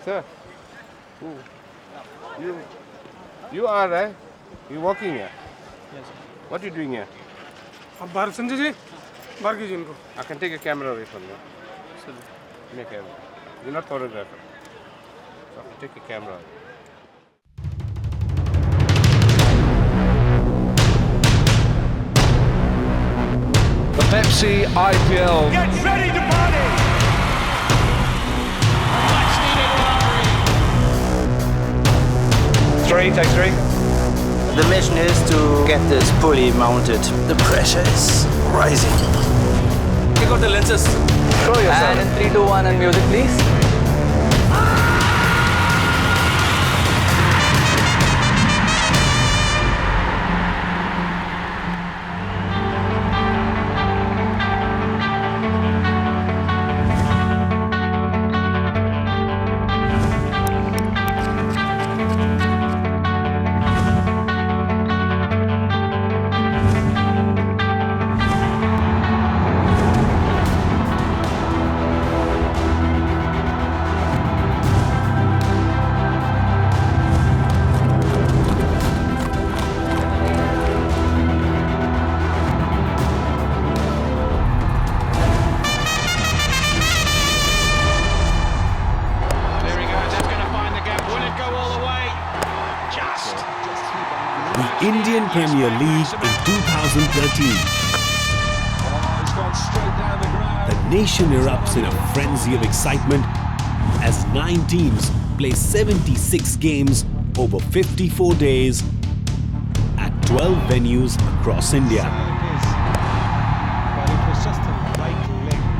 Sir, you are, you working here? Yes, sir. What are you doing here? अब बाहर संजय जी बाहर कीजिए इनको. I can take a camera away from you. Sir. Make a, you're not photographer. So I can take a camera away. The Pepsi IPL. Get ready to party! Much needed lottery. Take three. The mission is to get this pulley mounted. The pressure is rising. Take out the lenses. Show yourself. And in 3, 2, 1 and music please. The Indian Premier League in 2013. The nation erupts in a frenzy of excitement as 9 teams play 76 games over 54 days at 12 venues across India.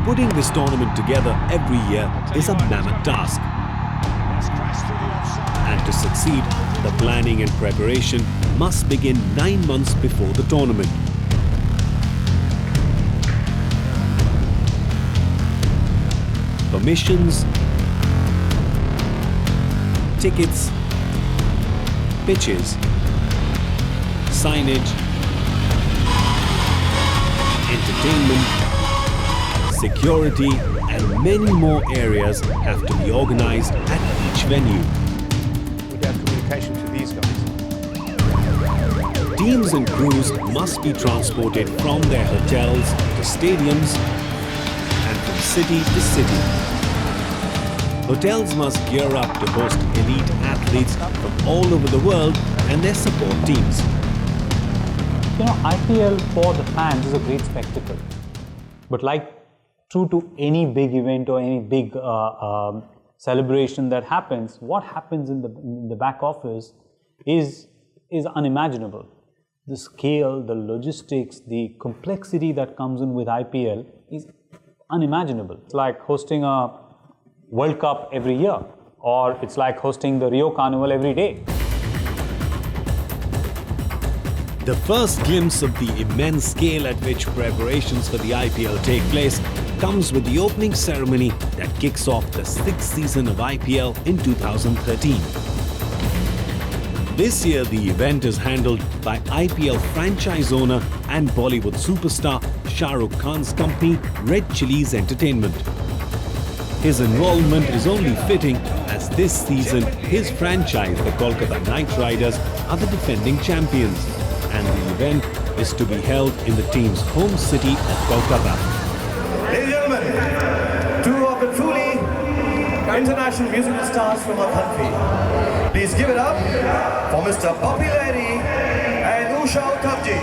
Putting this tournament together every year is a mammoth task. And to succeed, the planning and preparation must begin 9 months before the tournament. Permissions, tickets, pitches, signage, entertainment, security, and many more areas have to be organized at each venue. We have communication to these guys. Teams and crews must be transported from their hotels to stadiums and from city to city. Hotels must gear up to host elite athletes from all over the world and their support teams. IPL for the fans is a great spectacle. But like true to any big event or any big celebration that happens, what happens in the back office is unimaginable. The scale, the logistics, the complexity that comes in with IPL is unimaginable. It's like hosting a World Cup every year, or it's like hosting the Rio Carnival every day. The first glimpse of the immense scale at which preparations for the IPL take place comes with the opening ceremony that kicks off the 6th season of IPL in 2013. This year, the event is handled by IPL franchise owner and Bollywood superstar Shah Rukh Khan's company, Red Chillies Entertainment. His involvement is only fitting as this season his franchise, the Kolkata Knight Riders, are the defending champions, and the event is to be held in the team's home city of Kolkata. Ladies and gentlemen, 2 of the truly international musical stars from our country. Please give it up for Mr. Poppy Lady and Usha Uthavji.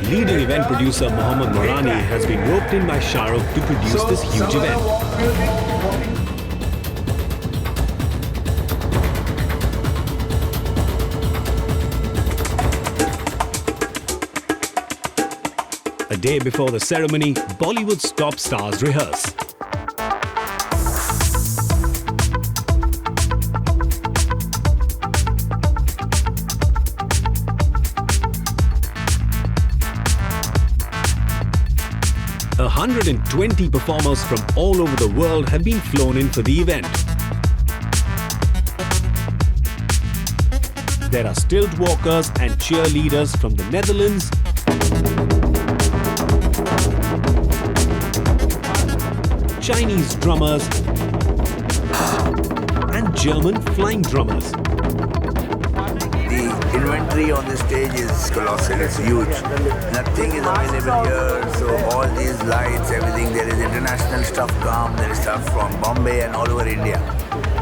Leading event producer Mohammad Morani has been roped in by Shah Rukh to produce this huge event. A day before the ceremony, Bollywood's top stars rehearse. A 120 performers from all over the world have been flown in for the event. There are stilt walkers and cheerleaders from the Netherlands, Chinese drummers, and German flying drummers. The inventory on the stage is colossal, it's huge. Nothing is available here, so all these lights, everything, there is international stuff come, there is stuff from Bombay and all over India.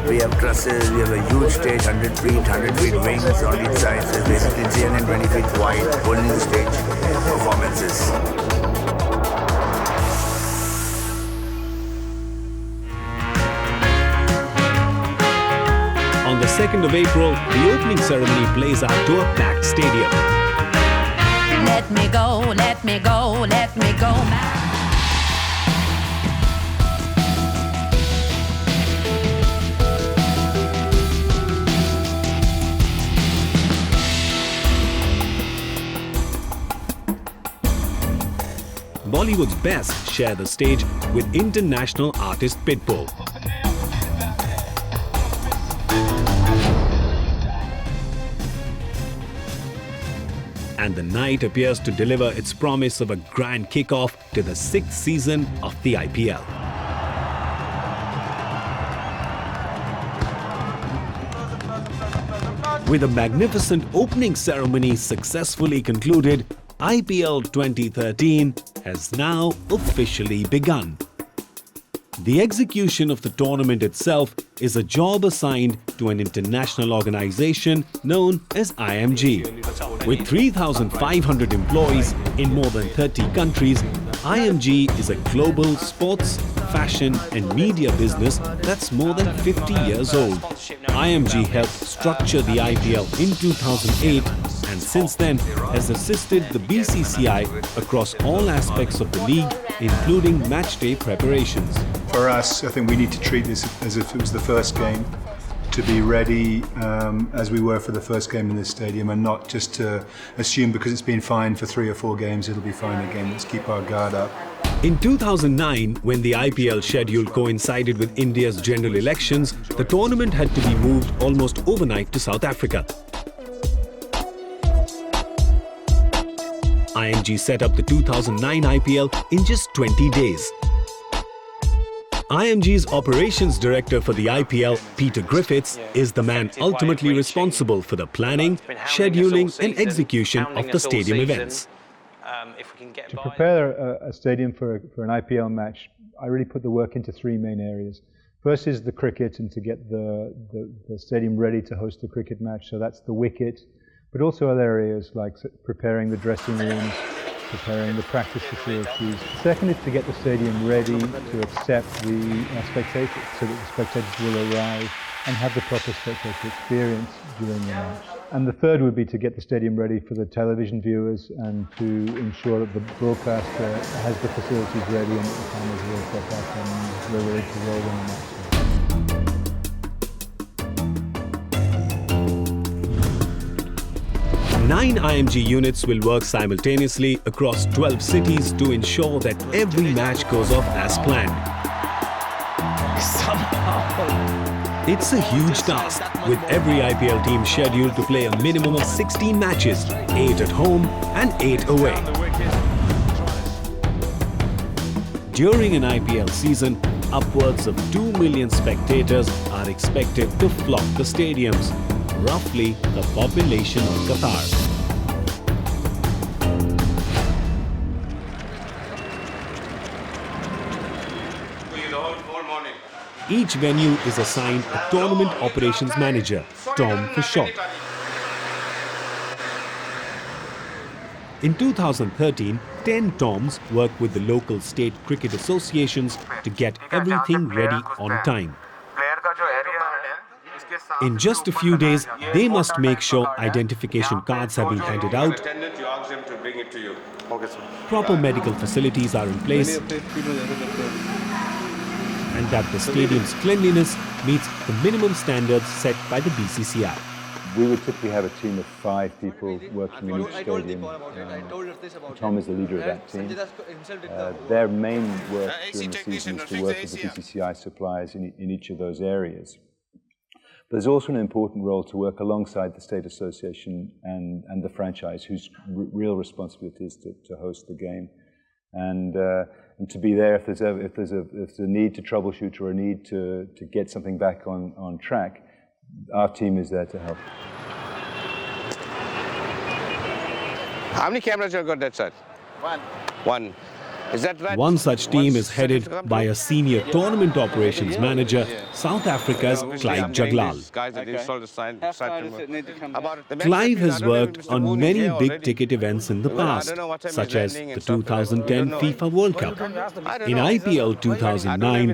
We have trusses, we have a huge stage, 100 feet wings on each side, so it's basically 320 feet wide, holding the stage performances. On the 2nd of April, the opening ceremony plays out to a packed stadium. Let me go, let me go, let me go. Bollywood's best share the stage with international artist Pitbull. And the night appears to deliver its promise of a grand kickoff to the 6th season of the IPL. With a magnificent opening ceremony successfully concluded, IPL 2013 has now officially begun. The execution of the tournament itself is a job assigned to an international organization known as IMG. With 3,500 employees in more than 30 countries, IMG is a global sports, fashion and media business that's more than 50 years old. IMG helped structure the IPL in 2008 and since then has assisted the BCCI across all aspects of the league, including matchday preparations. For us, I think we need to treat this as if it was the first game, to be ready as we were for the first game in this stadium and not just to assume because it's been fine for 3 or 4 games it'll be fine again. Let's keep our guard up. In 2009, when the IPL schedule coincided with India's general elections, the tournament had to be moved almost overnight to South Africa. IMG set up the 2009 IPL in just 20 days. IMG's operations director for the IPL, Peter Griffiths, is the man ultimately responsible for the planning, scheduling and execution of the stadium events. To prepare a stadium for an IPL match, I really put the work into 3 main areas. First is the cricket and to get the stadium ready to host the cricket match, so that's the wicket, but also other areas like preparing the dressing rooms, preparing the practice facilities. Second is to get the stadium ready to accept the spectators, so that the spectators will arrive and have the proper spectator experience during the match. And the third would be to get the stadium ready for the television viewers and to ensure that the broadcaster has the facilities ready and that the cameras will set up and we're ready to roll in the match. 9 IMG units will work simultaneously across 12 cities to ensure that every match goes off as planned. It's a huge task, with every IPL team scheduled to play a minimum of 16 matches, 8 at home and 8 away. During an IPL season, upwards of 2 million spectators are expected to flock the stadiums, roughly the population of Qatar. Each venue is assigned a tournament operations manager, Tom for short. In 2013, 10 Toms worked with the local state cricket associations to get everything ready on time. In just a few days, they must make sure identification cards have been handed out, proper medical facilities are in place, and that the stadium's cleanliness meets the minimum standards set by the BCCI. We would typically have a team of 5 people working in each stadium. Tom is the leader of that team. Their main work during the season is to work with the BCCI suppliers in each of those areas. There's also an important role to work alongside the state association and the franchise, whose real responsibility is to host the game, and to be there if there's a need to troubleshoot or a need to get something back on track. Our team is there to help. How many cameras you got that side? One. Is that right? One such team is headed by a senior tournament operations manager, South Africa's Clive Jaglal. Clive has worked on many big-ticket events in the past, such as the 2010 FIFA World Cup. In IPL 2009,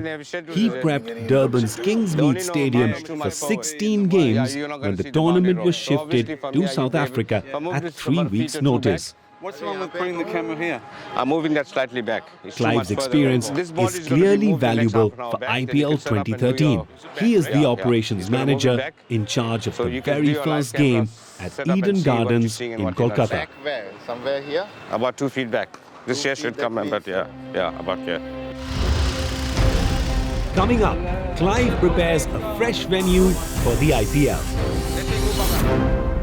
he prepped Durban's Kingsmead Stadium for 16 games when the tournament was shifted to South Africa at 3 weeks' notice. What's wrong with putting the camera here? I'm moving that slightly back. Clive's experience is clearly valuable for IPL 2013. He is the operations manager in charge of the very first game at Eden Gardens in Kolkata. Back where? Somewhere here? About 2 feet back. This chair should come, but yeah, about here. Coming up, Clive prepares a fresh venue for the IPL.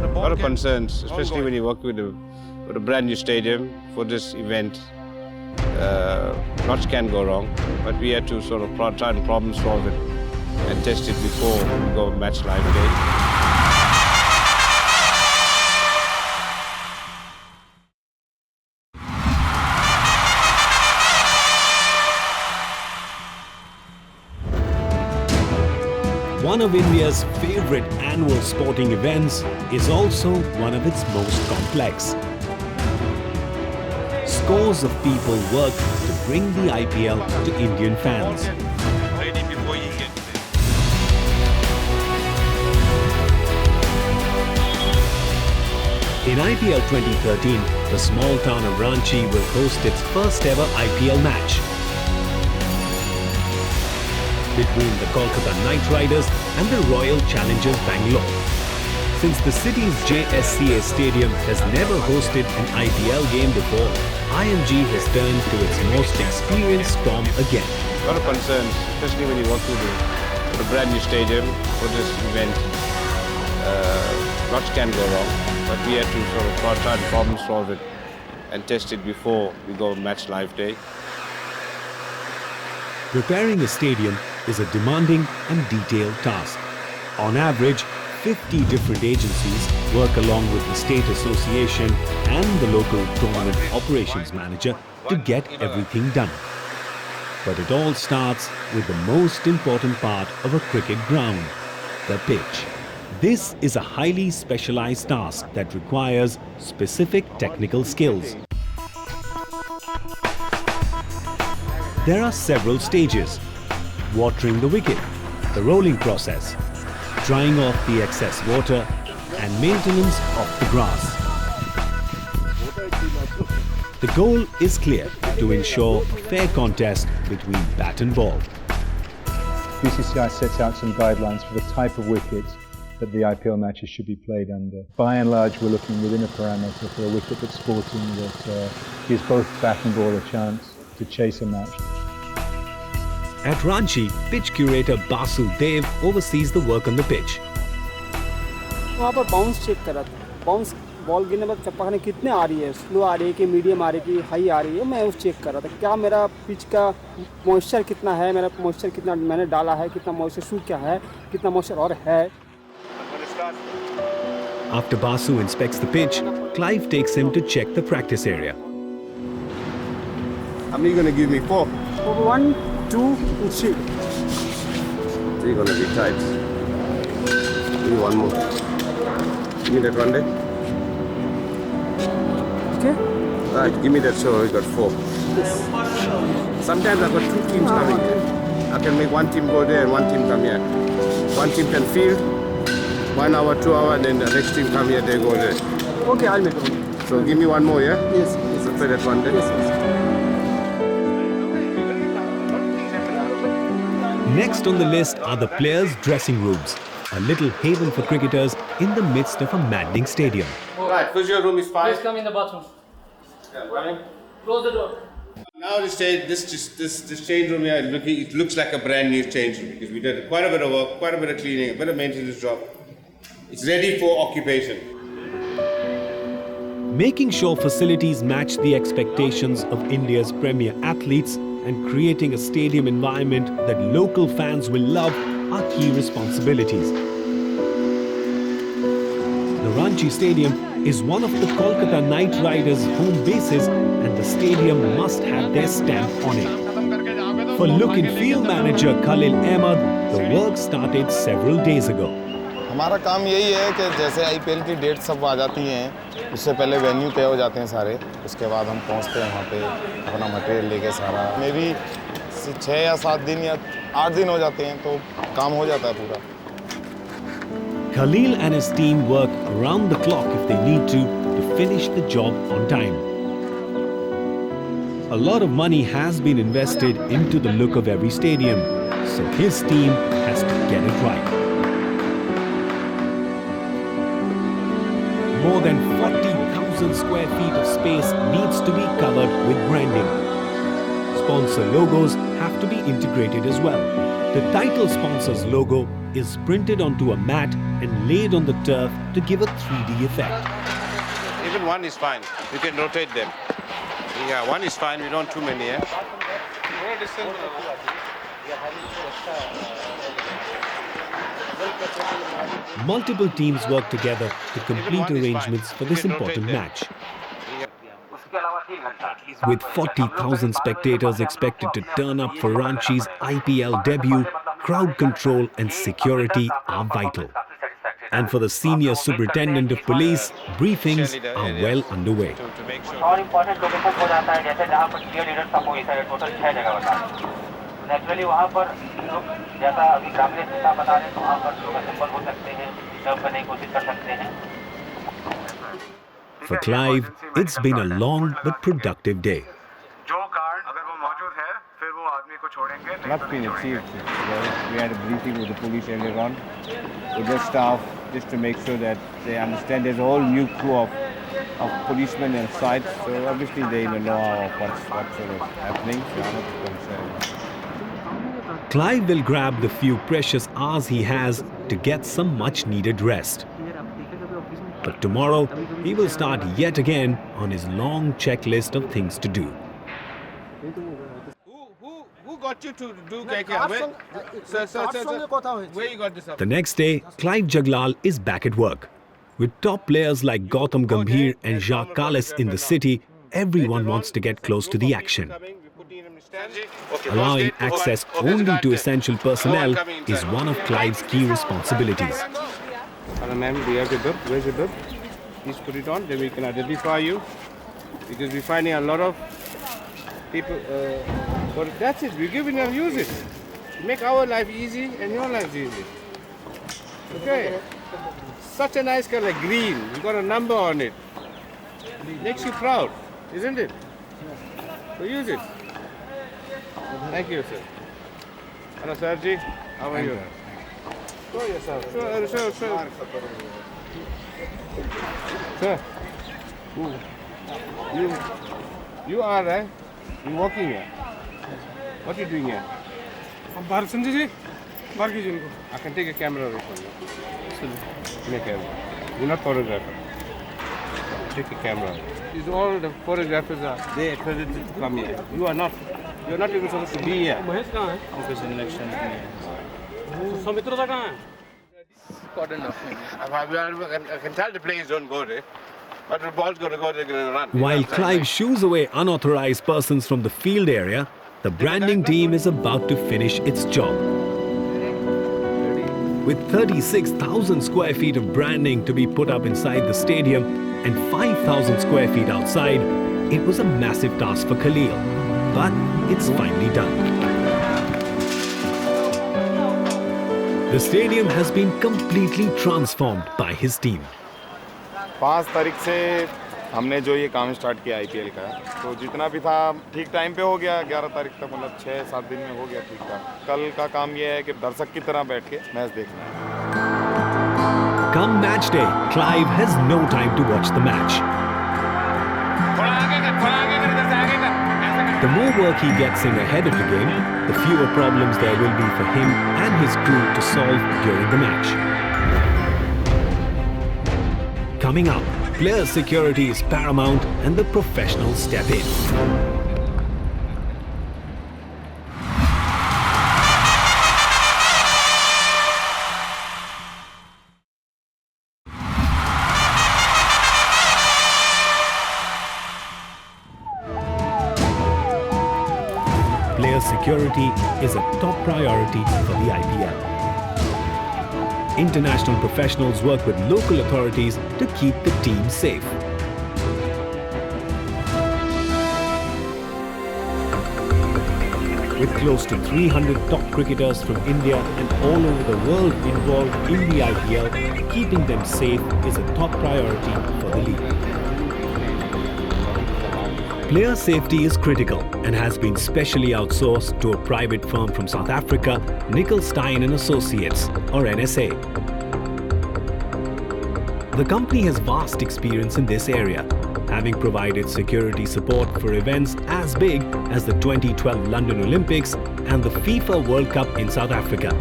A lot of concerns, especially when you work with a brand new stadium for this event. Lots can go wrong, but we had to sort of try and problem solve it and test it before we go match live day. One of India's favorite annual sporting events is also one of its most complex. Scores of people work to bring the IPL to Indian fans. In IPL 2013, the small town of Ranchi will host its first ever IPL match between the Kolkata Knight Riders and the Royal Challengers Bangalore. Since the city's JSCA Stadium has never hosted an IPL game before, IMG has turned to its most experienced storm again. A lot of concerns, especially when you work with a brand new stadium for this event. Lots can go wrong, but we had to sort of try and problem solve it and test it before we go match live day. Preparing a stadium is a demanding and detailed task. On average, 50 different agencies work along with the state association and the local tournament operations manager to get everything done. But it all starts with the most important part of a cricket ground, the pitch. This is a highly specialized task that requires specific technical skills. There are several stages: watering the wicket, the rolling process, drying off the excess water, and maintenance of the grass. The goal is clear: to ensure a fair contest between bat and ball. BCCI sets out some guidelines for the type of wickets that the IPL matches should be played under. By and large, we're looking within a parameter for a wicket that's sporting, that gives both bat and ball a chance to chase a match. At Ranchi, pitch curator Basu Dev oversees the work on the pitch. वहाँ पर bounce check करा था, bounce ball गिरने बाद चप्पा खाने कितने आ रही है, स्लो आ रही है कि मीडियम आ रही है कि हाई आ रही है, मैं उस चेक कर रहा था. क्या मेरा पिच का मॉइस्चर कितना है, मेरा मॉइस्चर कितना मैंने डाला है, कितना मॉइस्चर सूख क्या है, कितना मॉइस्चर और है. After Basu inspects the pitch, Clive takes him to check the practice area. How many are you going to give me? 4? 1, 2, and 3. 3 going to be tight. Give me one more. Give me that one day. Okay. Right, give me that, so I got 4. Yes. Sometimes I've got 2 teams coming here. I can make one team go there and one team come here. One team can field, 1 hour, 2 hours, and then the next team come here, they go there. Okay, I'll make it. So give me one more, yeah? Yes, yes. So play that one day. Yes, yes. Next on the list are the players' dressing rooms, a little haven for cricketers in the midst of a maddening stadium. Right, physio room is fine. Please come in the bathroom. Yeah, running. Close the door. Now this change room here, it looks like a brand new change room because we did quite a bit of work, quite a bit of cleaning, a bit of maintenance job. It's ready for occupation. Making sure facilities match the expectations of India's premier athletes and creating a stadium environment that local fans will love are key responsibilities. The Ranchi Stadium is one of the Kolkata Knight Riders' home bases and the stadium must have their stamp on it. For look and feel manager Khalil Ahmed, the work started several days ago. हमारा काम यही है कि जैसे IPL की date सब आ जाती हैं उससे पहले वेन्यू तय हो जाते हैं सारे उसके बाद हम पहुंचते हैं वहाँ पे अपना मटेरियल लेके सारा मे भी 6 या 7 दिन या 8 दिन हो जाते हैं तो काम हो जाता है पूरा Khalil and his team work around the clock if they need to finish the job on time. A lot of money has been invested into the look of every stadium, so his team has to get it right. More than 40,000 square feet of space needs to be covered with branding. Sponsor logos have to be integrated as well. The title sponsor's logo is printed onto a mat and laid on the turf to give a 3D effect. Even one is fine. You can rotate them. Yeah, one is fine. We don't want too many. Multiple teams work together to complete arrangements for this important match. With 40,000 spectators expected to turn up for Ranchi's IPL debut, crowd control and security are vital. And for the senior superintendent of police, briefings are well underway. Naturally वहाँ पर जैसा अभी ग्रामीण नेता बता रहे हैं तो वहाँ पर लोग असेंबल हो सकते हैं सर्व करने की कोशिश कर सकते हैं For Clive, it's been a long but productive day. Not been achieved. We had a briefing with the police earlier on, with the staff, just to make sure that they understand there's a whole new crew of policemen on site. So obviously they don't know what's sort of happening. So I'm not concerned. Clive will grab the few precious hours he has to get some much-needed rest. But tomorrow, he will start yet again on his long checklist of things to do. Who got you to do KK? Where you got this up? The next day, Clive Jaglal is back at work. With top players like Gautam Gambhir and Jacques Kallis in the city, everyone wants to get close to the action. Allowing access only to essential personnel is one of Clive's key responsibilities. Hello ma'am, do you have your bib? Where's your bib? Please put it on, then we can identify you. Because we're finding a lot of people, but that's it, we're giving them use it. Make our life easy and your life easy. Okay. Such a nice color, green. You got a number on it. Makes you proud, isn't it? So use it. Thank you, sir. Hello, Sarji. How are you? Show yourself. Show. Sir. You are, right? You're walking here. What are you doing here? Sanjeev ji, बाहर कीजिए इनको. I can take a camera away from you. Make a camera. You're not photographer. Take a camera. These all the photographers are they accredited to come here. You are not. You're not even supposed to be here. Mahesh कहाँ है? Because election. Soumitra कहाँ है? I can tell the players don't go there. But the ball's going to go, they're going to run. While Clive shoos away unauthorized persons from the field area, the branding team is about to finish its job. With 36,000 square feet of branding to be put up inside the stadium and 5,000 square feet outside, it was a massive task for Khalil. But it's finally done. The stadium has been completely transformed by his team. 5 तारीख से हमने जो ये काम start किया IPL का तो जितना भी था ठीक टाइम पे हो गया 11 तारीख तक मतलब 6-7 दिन में हो गया ठीक ठाक कल का काम ये है कि दर्शक की तरह बैठ के मैच देखना है Come match day, Clive has no time to watch the match. The more work he gets in ahead of the game, the fewer problems there will be for him and his crew to solve during the match. Coming up, player security is paramount and the professionals step in. Player security is a top priority for the IPL. International professionals work with local authorities to keep the team safe. With close to 300 top cricketers from India and all over the world involved in the IPL, keeping them safe is a top priority for the league. Player safety is critical and has been specially outsourced to a private firm from South Africa, Nicholstein & Associates, or NSA. The company has vast experience in this area, having provided security support for events as big as the 2012 London Olympics and the FIFA World Cup in South Africa.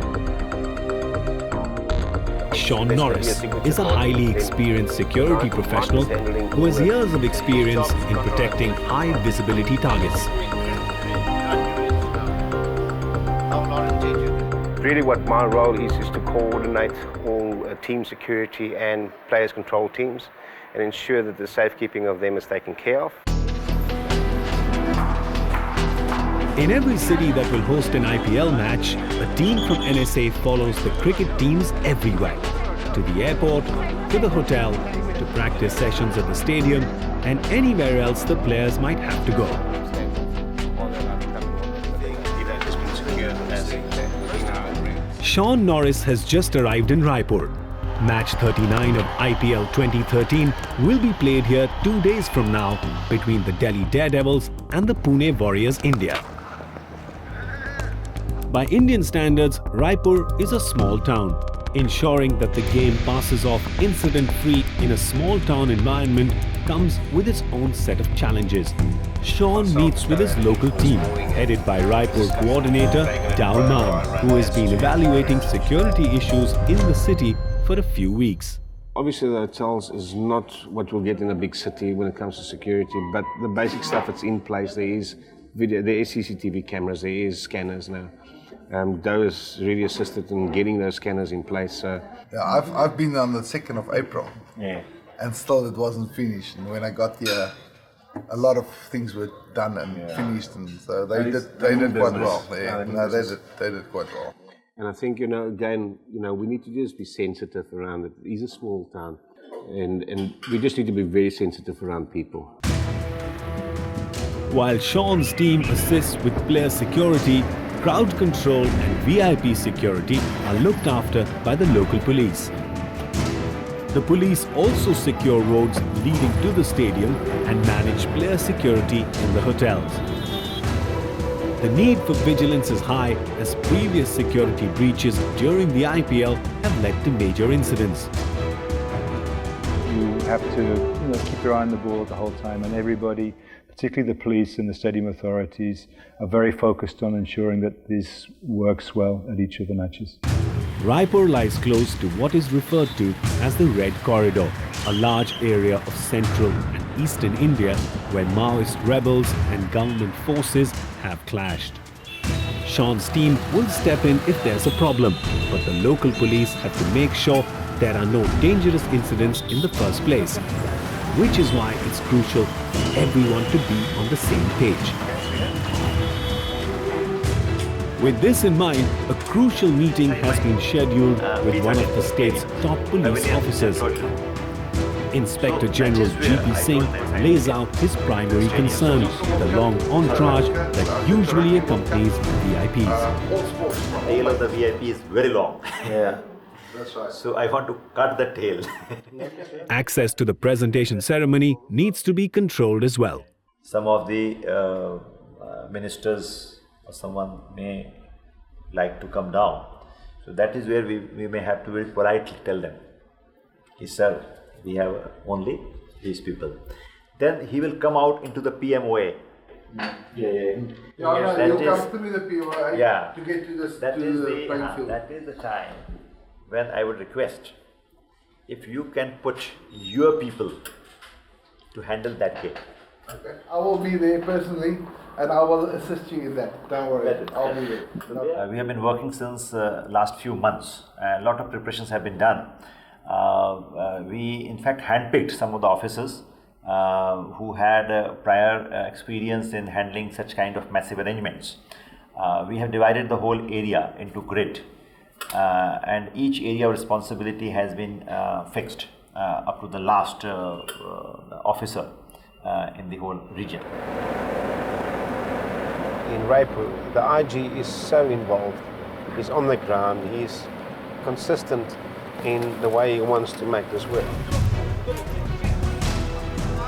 Sean Norris is a highly experienced security professional who has years of experience in protecting high visibility targets. Really what my role is to coordinate all team security and players control teams and ensure that the safekeeping of them is taken care of. In every city that will host an IPL match, a team from NSA follows the cricket teams everywhere. To the airport, to the hotel, to practice sessions at the stadium, and anywhere else the players might have to go. Sean Norris has just arrived in Raipur. Match 39 of IPL 2013 will be played here 2 days from now between the Delhi Daredevils and the Pune Warriors India. By Indian standards, Raipur is a small town. Ensuring that the game passes off incident-free in a small-town environment comes with its own set of challenges. Sean meets with his local team, headed by Raipur coordinator Dao Man, who has been evaluating security issues in the city for a few weeks. Obviously the hotels is not what we'll get in a big city when it comes to security, but the basic stuff that's in place, there is video, there is CCTV cameras, there is scanners now. Doe has really assisted in getting those scanners in place. Yeah, I've been on the 2nd of April, and still it wasn't finished. And when I got here, a lot of things were done and finished, and so they did quite well. They did quite well. And I think, again, we need to just be sensitive around it. It's a small town, and we just need to be very sensitive around people. While Sean's team assists with player security, crowd control and VIP security are looked after by the local police. The police also secure roads leading to the stadium and manage player security in the hotels. The need for vigilance is high as previous security breaches during the IPL have led to major incidents. You have to keep your eye on the ball the whole time, and everybody, particularly the police and the stadium authorities, are very focused on ensuring that this works well at each of the matches. Raipur lies close to what is referred to as the Red Corridor, a large area of central and eastern India where Maoist rebels and government forces have clashed. Sean's team will step in if there's a problem, but the local police have to make sure there are no dangerous incidents in the first place, which is why it's crucial for everyone to be on the same page. With this in mind, a crucial meeting has been scheduled with one of the state's top police officers. Inspector General G.P. Singh lays out his primary concern, the long entourage that usually accompanies VIPs. The tail of the VIP is very long. Yeah. That's right. So I want to cut the tail. Access to the presentation ceremony needs to be controlled as well. Some of the ministers or someone may like to come down. So that is where we may have to very politely tell them, sir, we have only these people. Then he will come out into the PMOA, Yeah. You come through the POI to get to the playing field. That is the time when I would request if you can put your people to handle that gate. Okay. I will be there personally and I will assist you in that. Don't worry, I'll be there. We have been working since last few months. A lot of preparations have been done. We in fact handpicked some of the officers who had prior experience in handling such kind of massive arrangements. We have divided the whole area into grid, and each area of responsibility has been fixed up to the last officer in the whole region. In Raipur, the IG is so involved. He's on the ground. He's consistent in the way he wants to make this work.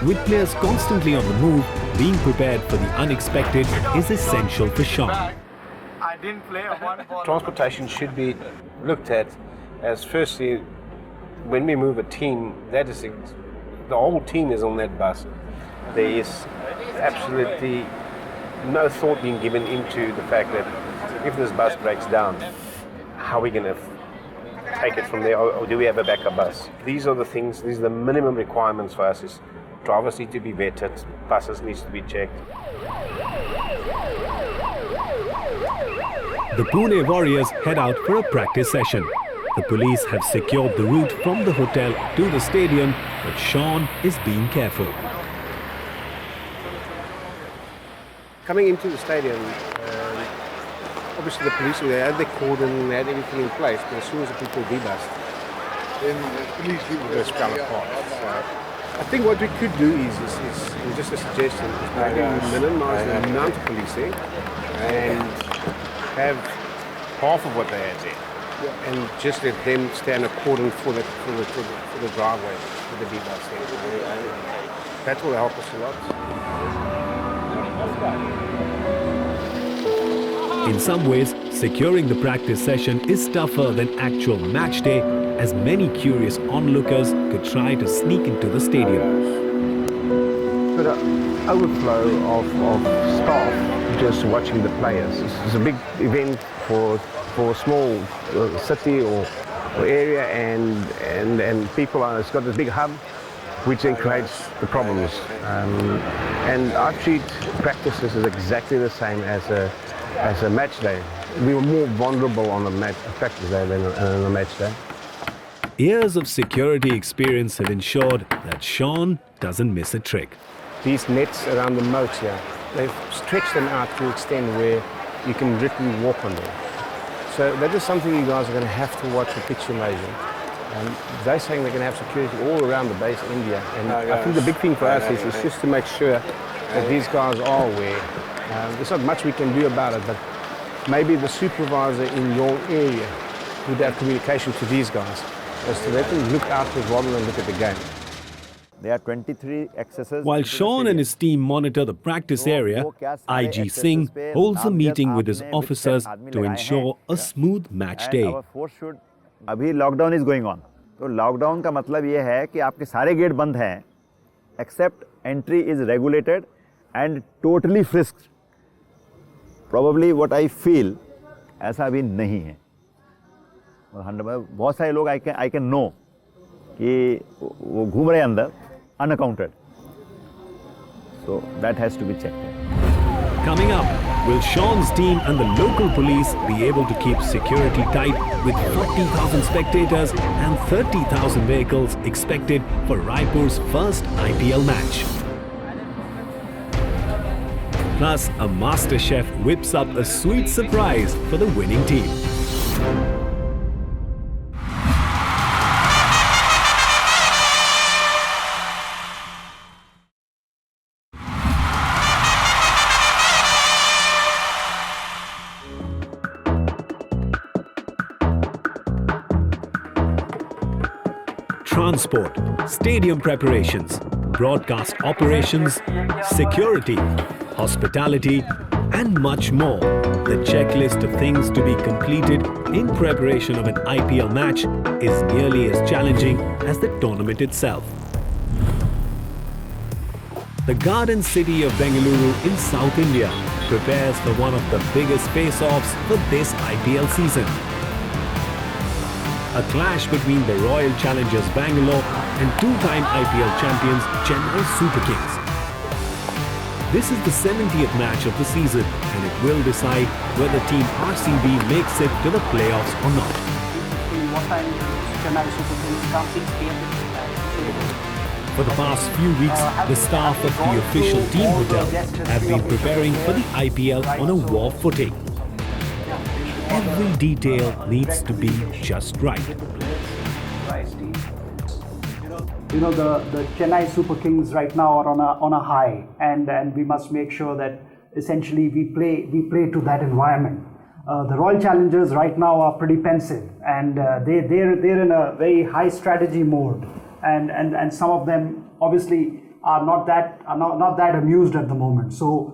With players constantly on the move, being prepared for the unexpected is essential for Sean. I didn't play a one ball. Transportation should be looked at as firstly, when we move a team, that is the whole team is on that bus. There is absolutely no thought being given into the fact that if this bus breaks down, how are we going to take it from there, or do we have a backup bus? These are the things, these are the minimum requirements for us. Is drivers need to be vetted, buses needs to be checked. The Pune Warriors head out for a practice session. The police have secured the route from the hotel to the stadium, but Sean is being careful. Coming into the stadium, obviously the police, they had their cordon, they had everything in place, but as soon as the people debust, then the police just fell apart. So I think what we could do is just a suggestion, is maybe minimize the amount of policing and have half of what they had there. And just let them stand a cordon for the driveway, for the debus. That will help us a lot. In some ways, securing the practice session is tougher than actual match day, as many curious onlookers could try to sneak into the stadium. But an overflow of staff just watching the players. It's a big event for a small city or area, and people are. It's got this big hub, which then creates the problems. And I treat practices as exactly the same as a match day. We were more vulnerable on a practice day than on a match day. Years of security experience have ensured that Sean doesn't miss a trick. These nets around the moat here, they've stretched them out to an extent where you can literally walk on them. So that is something you guys are going to have to watch the pitch invasion. They're saying they're going to have security all around the base in India. And I think the big thing for us is just to make sure that these guys are aware. There's not much we can do about it, but maybe the supervisor in your area would have communication to these guys as to let them look outwards rather than look at the game. There are 23 accesses. While Sean and his team monitor the practice area, IG Singh holds a meeting with his officers to ensure a smooth match day. अभी lockdown is going on. तो lockdown का मतलब ये है कि आपके सारे gate बंद हैं, except entry is regulated and totally frisked. Probably what I feel, ऐसा अभी नहीं है. बहुत सारे लोग I can know कि वो घूम रहे अंदर unaccounted. So that has to be checked. Coming up, will Sean's team and the local police be able to keep security tight with 40,000 spectators and 30,000 vehicles expected for Raipur's first IPL match? Plus, a master chef whips up a sweet surprise for the winning team. Transport, stadium preparations, broadcast operations, security, hospitality, and much more. The checklist of things to be completed in preparation of an IPL match is nearly as challenging as the tournament itself. The garden city of Bengaluru in South India prepares for one of the biggest face-offs for this IPL season. A clash between the Royal Challengers Bangalore and two-time IPL champions Chennai Super Kings. This is the 70th match of the season and it will decide whether Team RCB makes it to the playoffs or not. What time Chennai Super Kings come? 6 p.m. For the past few weeks, the staff of the official team hotel have been preparing for the IPL on a war footing. Every detail needs to be just right. You know, the Chennai Super Kings right now are on a high, and we must make sure that essentially we play to that environment. The Royal Challengers right now are pretty pensive, and they're in a very high strategy mode, and some of them obviously are not that amused at the moment. So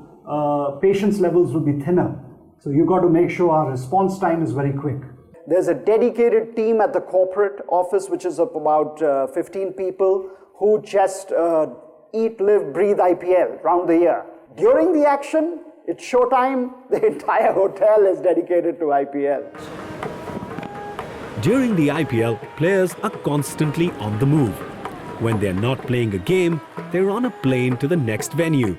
patience levels will be thinner. So you've got to make sure our response time is very quick. There's a dedicated team at the corporate office, which is of about 15 people who just eat, live, breathe IPL round the year. During the action, it's showtime. The entire hotel is dedicated to IPL. During the IPL, players are constantly on the move. When they're not playing a game, they're on a plane to the next venue.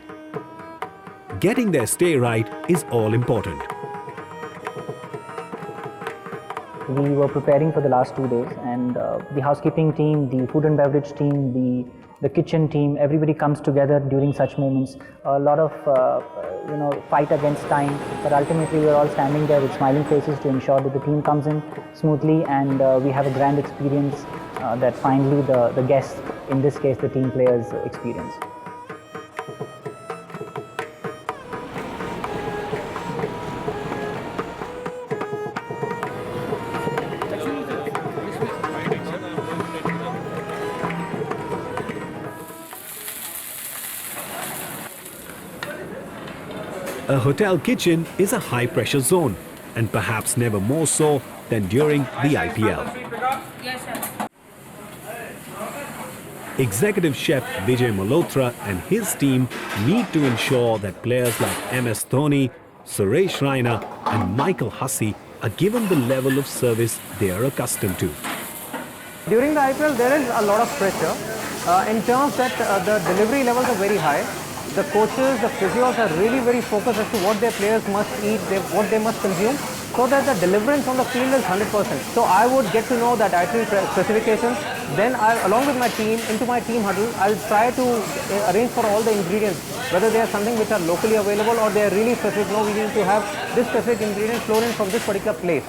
Getting their stay right is all important. We were preparing for the last 2 days, and the housekeeping team, the food and beverage team, the kitchen team, everybody comes together during such moments. A lot of fight against time, but ultimately we're all standing there with smiling faces to ensure that the team comes in smoothly and we have a grand experience that finally the guests, in this case the team players, experience. A hotel kitchen is a high-pressure zone, and perhaps never more so than during the IPL. Executive Chef Vijay Malhotra and his team need to ensure that players like MS Dhoni, Suresh Raina and Michael Hussey are given the level of service they are accustomed to. During the IPL, there is a lot of pressure in terms that the delivery levels are very high. The coaches, the physios are really very focused as to what their players must eat, what they must consume, so that the deliverance on the field is 100%. So I would get to know the dietary specifications, then along with my team, into my team huddle, I'll try to arrange for all the ingredients, whether they are something which are locally available or they are really specific. No, we need to have this specific ingredient flown in from this particular place.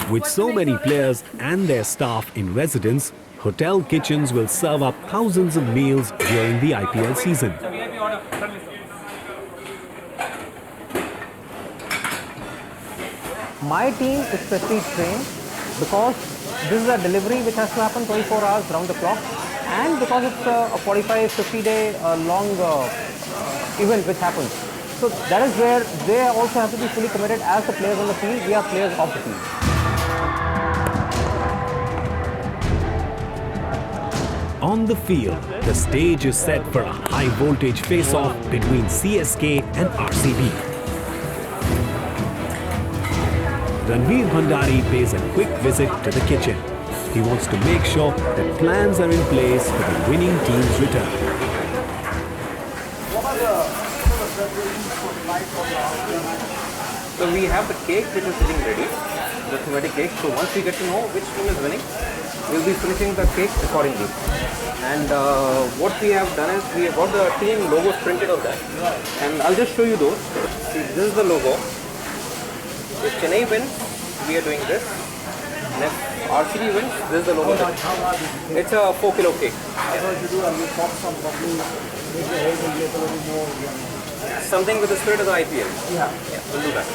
With so many players and their staff in residence, hotel kitchens will serve up thousands of meals during the IPL season. My team is specially trained because this is a delivery which has to happen 24 hours round the clock, and because it's a 45-50 day long event which happens. So that is where they also have to be fully committed as the players on the field. We are players of the field. On the field, the stage is set for a high-voltage face-off between CSK and RCB. Ranveer Bhandari pays a quick visit to the kitchen. He wants to make sure that plans are in place for the winning team's return. So we have the cake which is sitting ready, the thematic cake. So once we get to know which team is winning, we'll be finishing the cake accordingly. And what we have done is we have got the team logos printed on that. And I'll just show you those. See, this is the logo. If Chennai wins, we are doing this. And if RCB wins, this is the logo. It's a 4 kilo cake. Something with the spirit of the IPL. Yeah, we'll do that.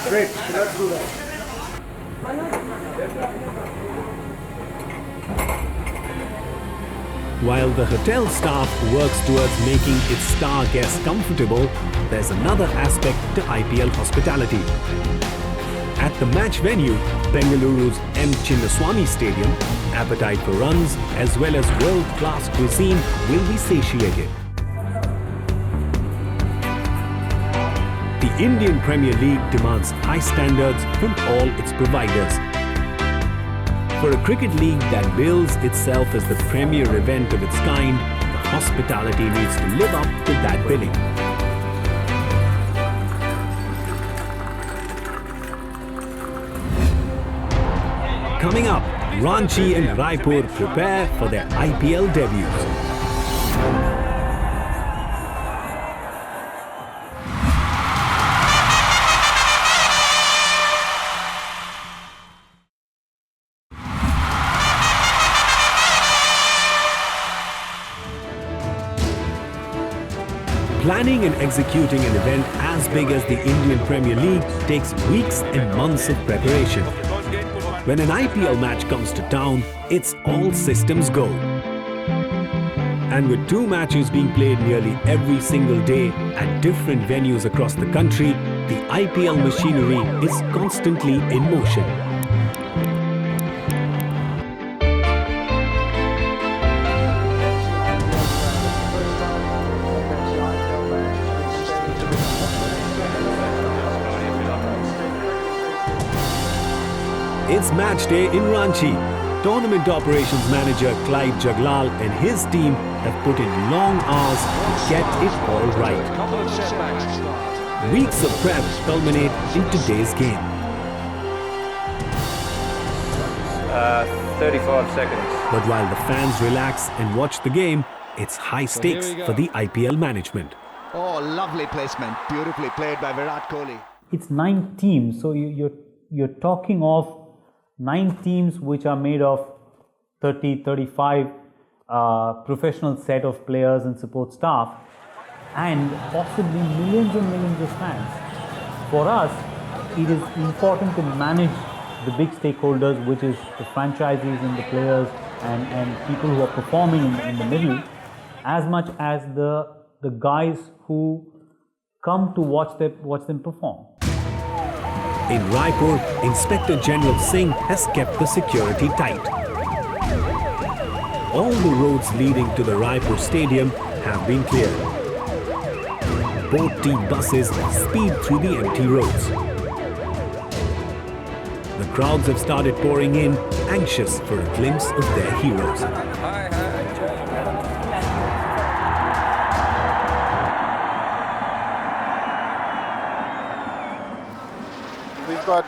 Great, let's do that. While the hotel staff works towards making its star guests comfortable, there's another aspect to IPL hospitality. At the match venue, Bengaluru's M. Chinnaswamy Stadium, appetite for runs as well as world-class cuisine will be satiated. The Indian Premier League demands high standards from all its providers. For a cricket league that bills itself as the premier event of its kind, the hospitality needs to live up to that billing. Coming up, Ranchi and Raipur prepare for their IPL debuts. Planning and executing an event as big as the Indian Premier League takes weeks and months of preparation. When an IPL match comes to town, it's all systems go. And with 2 matches being played nearly every single day at different venues across the country, the IPL machinery is constantly in motion. It's match day in Ranchi. Tournament operations manager Clive Jaglal and his team have put in long hours to get it all right. Weeks of prep culminate in today's game. 35 seconds. But while the fans relax and watch the game, it's high stakes for the IPL management. Oh, lovely placement. Beautifully played by Virat Kohli. It's 9 teams, so you're talking of 9 teams which are made of 35 professional set of players and support staff, and possibly millions and millions of fans. For us, it is important to manage the big stakeholders, which is the franchisees and the players and people who are performing in the middle, as much as the guys who come to watch them perform. In Raipur, Inspector General Singh has kept the security tight. All the roads leading to the Raipur Stadium have been cleared. Both team buses speed through the empty roads. The crowds have started pouring in, anxious for a glimpse of their heroes. We've got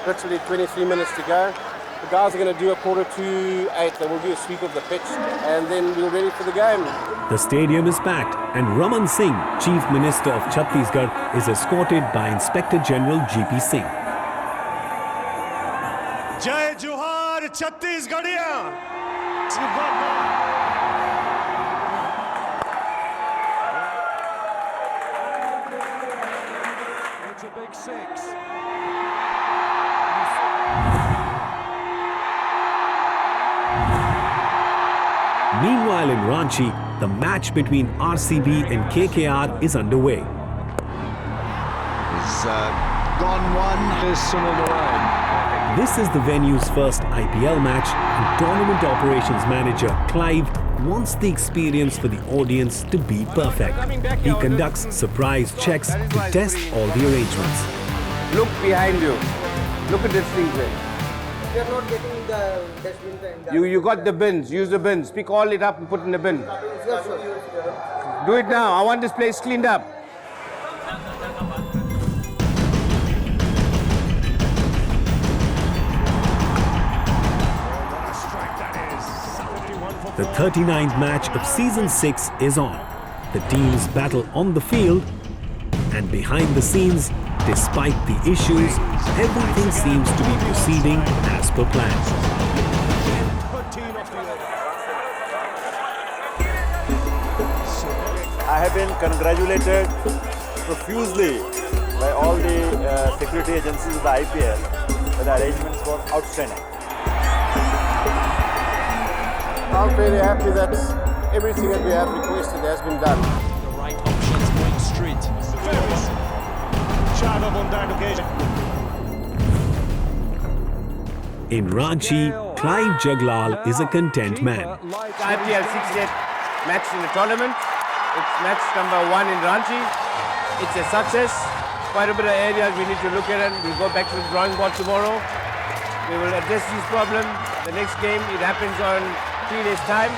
literally 23 minutes to go. The guys are going to do a 7:45. They will do a sweep of the pitch and then we're ready for the game. The stadium is packed and Raman Singh, Chief Minister of Chhattisgarh, is escorted by Inspector General GP Singh. Jai Johar Chhattisgarhiya! It's a big 6. Meanwhile in Ranchi, the match between RCB and KKR is underway. He's gone one. Here's Sunil Narine. This is the venue's first IPL match, and tournament operations manager Clive wants the experience for the audience to be perfect. He conducts surprise checks to test all the arrangements. Look behind you. Look at this thing there. We are not getting the dustbin. You got the bins. Use the bins. Pick all it up and put in the bin. Do it now. I want this place cleaned up. The 39th match of Season 6 is on. The teams battle on the field, and behind the scenes, despite the issues, everything seems to be proceeding as per plan. I have been congratulated profusely by all the security agencies of the IPL that the arrangements were outstanding. I'm very happy that everything that we have requested has been done. The right options going straight. Very sharp on that occasion. In Ranchi, Clive Jaglal is a content man. IPL 68 match in the tournament. It's match number 1 in Ranchi. It's a success. Quite a bit of areas we need to look at, and we'll go back to the drawing board tomorrow. We will address these problems. The next game, it happens on 3 days' time,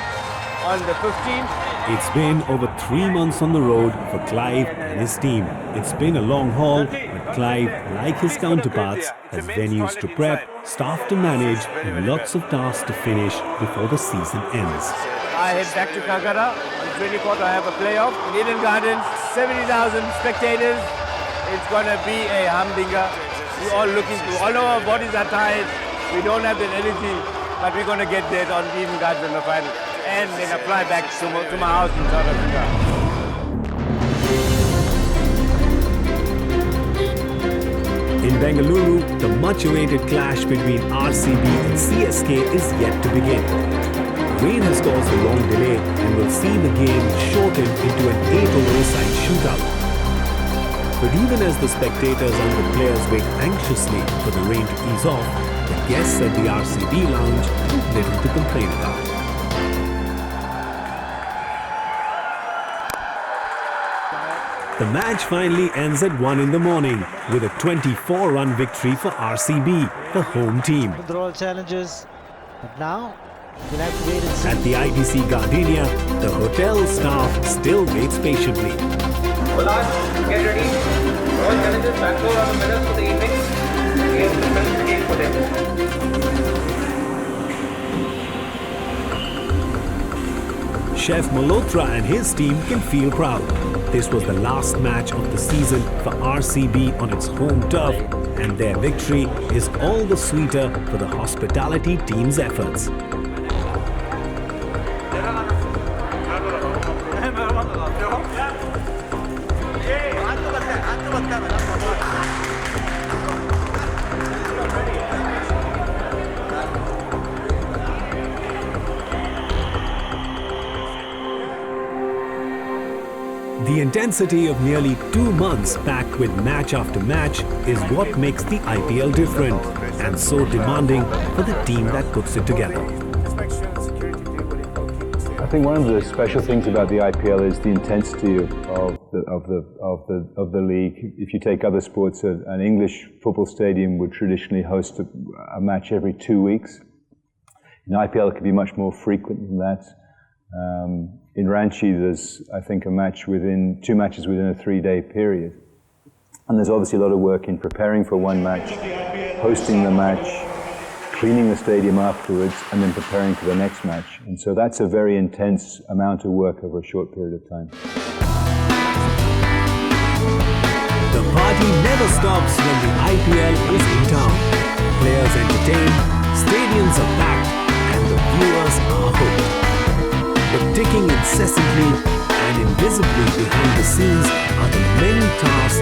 on the 15th. It's been over 3 months on the road for Clive and his team. It's been a long haul, but Clive, like his counterparts, has venues to prep, staff to manage, and lots of tasks to finish before the season ends. I head back to Calcutta. On the 24th, I have a playoff in Eden Gardens. 70,000 spectators. It's going to be a humdinger. We're all looking to, all our bodies are tired. We don't have the energy, but we're going to get there on Eden Gardens in the final. And then I fly back to my house in South Africa. In Bengaluru, the much-awaited clash between RCB and CSK is yet to begin. Rain has caused a long delay and will see the game shortened into an 8-over-side shootout. But even as the spectators and the players wait anxiously for the rain to ease off, the guests at the RCB lounge have little to complain about. The match finally ends at 1 in the morning with a 24-run victory for RCB, the home team. They're all challenges, but now we'll have to wait and see. At the ITC Gardenia, the hotel staff still waits patiently. Get ready. All challenges, Bangalore are the winners for the evening. Game for them. Chef Malhotra and his team can feel proud. This was the last match of the season for RCB on its home turf, and their victory is all the sweeter for the hospitality team's efforts. The intensity of nearly 2 months packed with match after match is what makes the IPL different and so demanding for the team that puts it together. I think one of the special things about the IPL is the intensity of the league. If you take other sports, an English football stadium would traditionally host a match every 2 weeks. In IPL, it can be much more frequent than that. In Ranchi, there's, I think, 2 matches within a 3-day period. And there's obviously a lot of work in preparing for one match, hosting the match, cleaning the stadium afterwards, and then preparing for the next match. And so that's a very intense amount of work over a short period of time. The party never stops when the IPL is in town. Players entertained, stadiums are packed, and the viewers are hooked. But ticking incessantly and invisibly behind the scenes are the many tasks